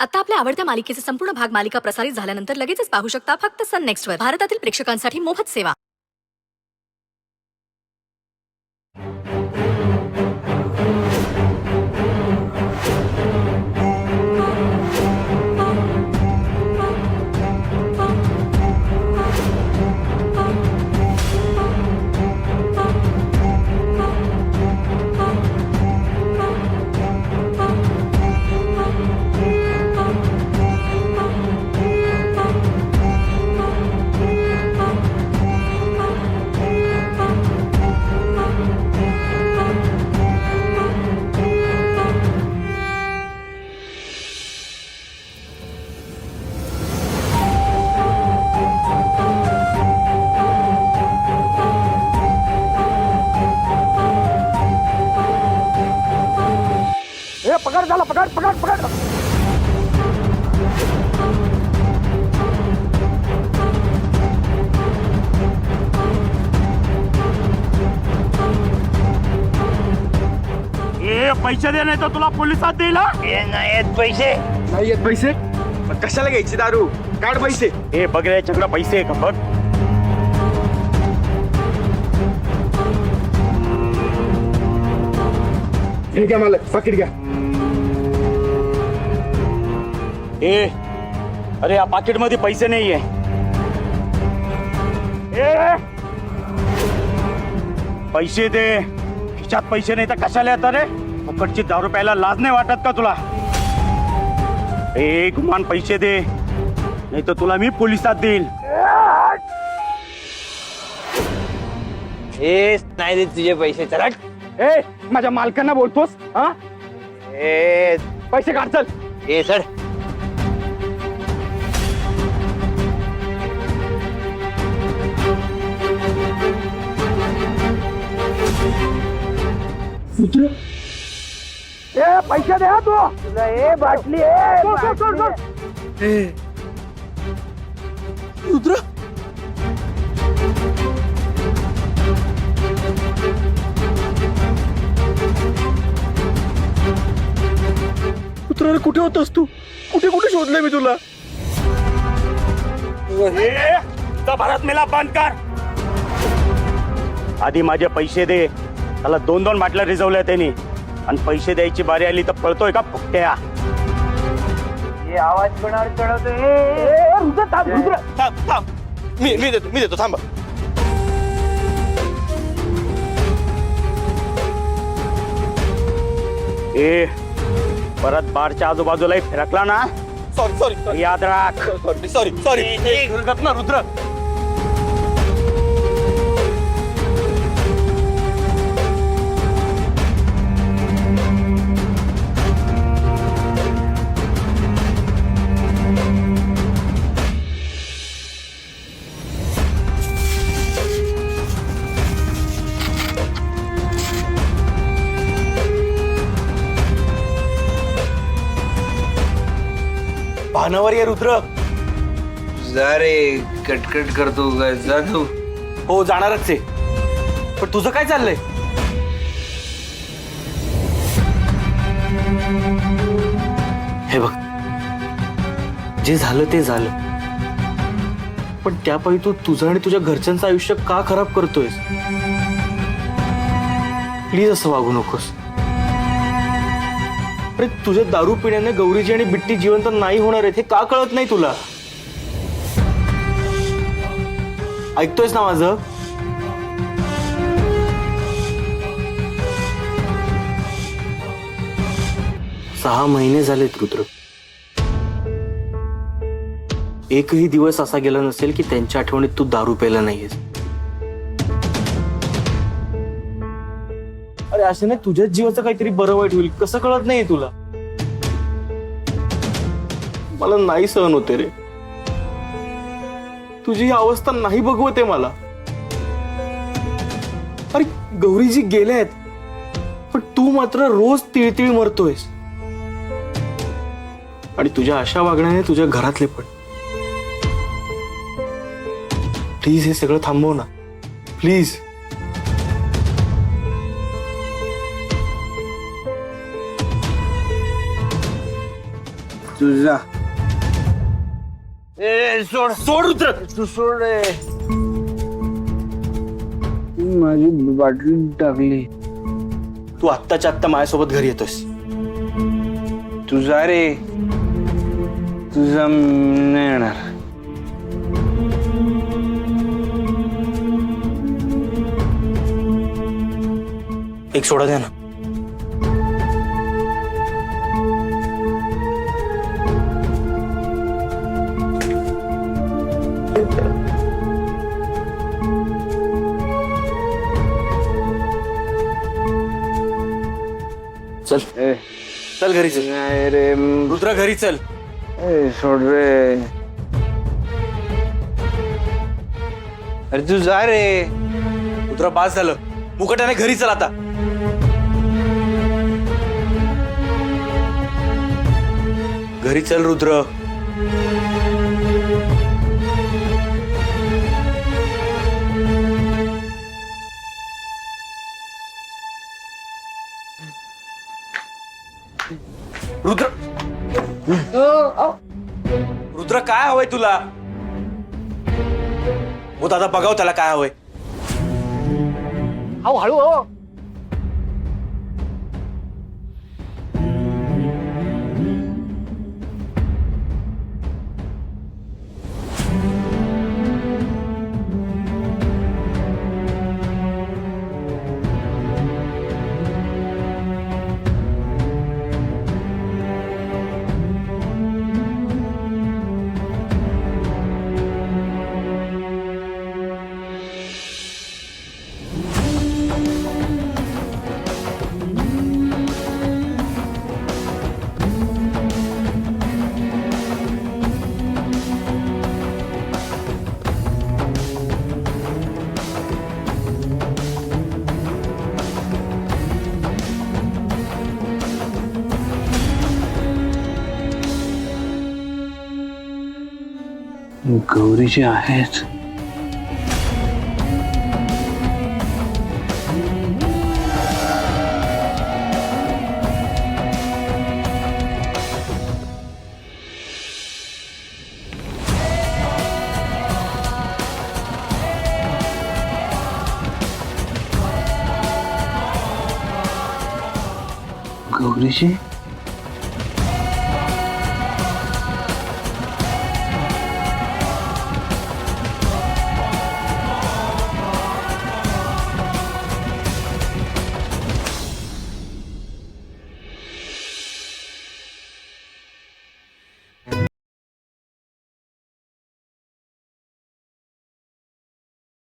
आता आपल्या आवडत्या मालिकेचे संपूर्ण भाग मालिका प्रसारित झाल्यानंतर लगेचच पाहू शकता फक्त सन नेक्स्टवर. भारतातील प्रेक्षकांसाठी मोफत सेवा. पकड़ झाला पकड़ पकड़ पकड़ पैसे दे नाही तर तुला पोलिसात देईल. नाही येत पैसे. नाही येत पैसे मग कशाला घ्यायची दारू. काढ पैसे. हे बघ रे याच्याकडे पैसे आहे का बघ. हे घ्या मालक पाकिट घ्या. ए अरे या पाकिट मध्ये पैसे नाहीये. पैसे दे. खिशात पैसे नाही तर कशाला येतात रे. फुकटची दारू प्यायला लाज नाही वाटत का तुला. ए गुमान पैसे दे नाही तर तुला मी पोलिसात देईल. नाही देत तुझे पैसे. चला ए माझ्या मालकांना बोलतोस हा. ए पैसे काढ चल. ए सर ए पैसे दे हा तू. तुला ए बाटली रुद्र रुद्र कुठे होतास तू. कुठे कुठे शोधलंय मी तुला. भारत मेला बंद कर. आधी माझे पैसे दे. त्याला 2-2 बाटल्या रिझवल्या त्यांनी आणि पैसे द्यायची बारी आली तर पळतोय का फुकट्या. हे आवाज कोणावर चढवतो. रुद्र थांब रुद्र. थांब थांब मी देतो थांबा. ए परत बारच्या आजूबाजूलाही फिरकला ना सॉरी सॉरी याद राख. सॉरी सॉरी सॉरी ना रुद्र. भानावर ये रुद्र. जा रे कटकट करतो का. जा तू. हो जाणारच आहे पण तुझं काय चाललंय. हे बघ जे झालं ते झालं पण त्यापायी तू तुझं आणि तुझ्या घरच्यांचं आयुष्य का खराब करतोयस. प्लीज असं वागू नकोस. अरे तुझ्या दारू पिण्याने गौरीची आणि बिट्टी जिवंत नाही होणार आहेत हे का कळत नाही तुला. ऐकतोयस ना माझं. सहा महिने झालेत रुद्र. एकही दिवस असा गेला नसेल की त्यांच्या आठवणीत तू दारू प्यायला नाहीयेस. अरे असं नाही तुझ्याच जीवाचं काहीतरी बरं वाईट होईल कसं कळत नाही तुला. मला नाही सहन होते रे. तुझी ही अवस्था नाही बघवते मला. अरे गौरीजी गेल्यात पण तू मात्र रोज तिळतिळ मरतोयस आणि तुझ्या अशा वागण्याने तुझ्या घरातले पण. प्लीज हे सगळं थांबव ना प्लीज. तुझा ए सोड सोड रुद्र. तू सोड रे. माझी बाटली टाकली. तू आत्ताच्या आत्ता माझ्यासोबत घरी येतोस. तुझा रे तुझा नाही येणार. एक सोडा द्या ना. चल ए चल घरी चल. नाही रे. रुद्र घरी चल. ए सोड रे. अरे तू जा रे. रुद्र पास झालं. मुकट्याने घरी चल आता. घरी चल रुद्र. रुद्र रुद्र काय हवंय तुला? हो दादा बघाव त्याला काय हवंय. हळू गौरीचे आहेत. गौरीचे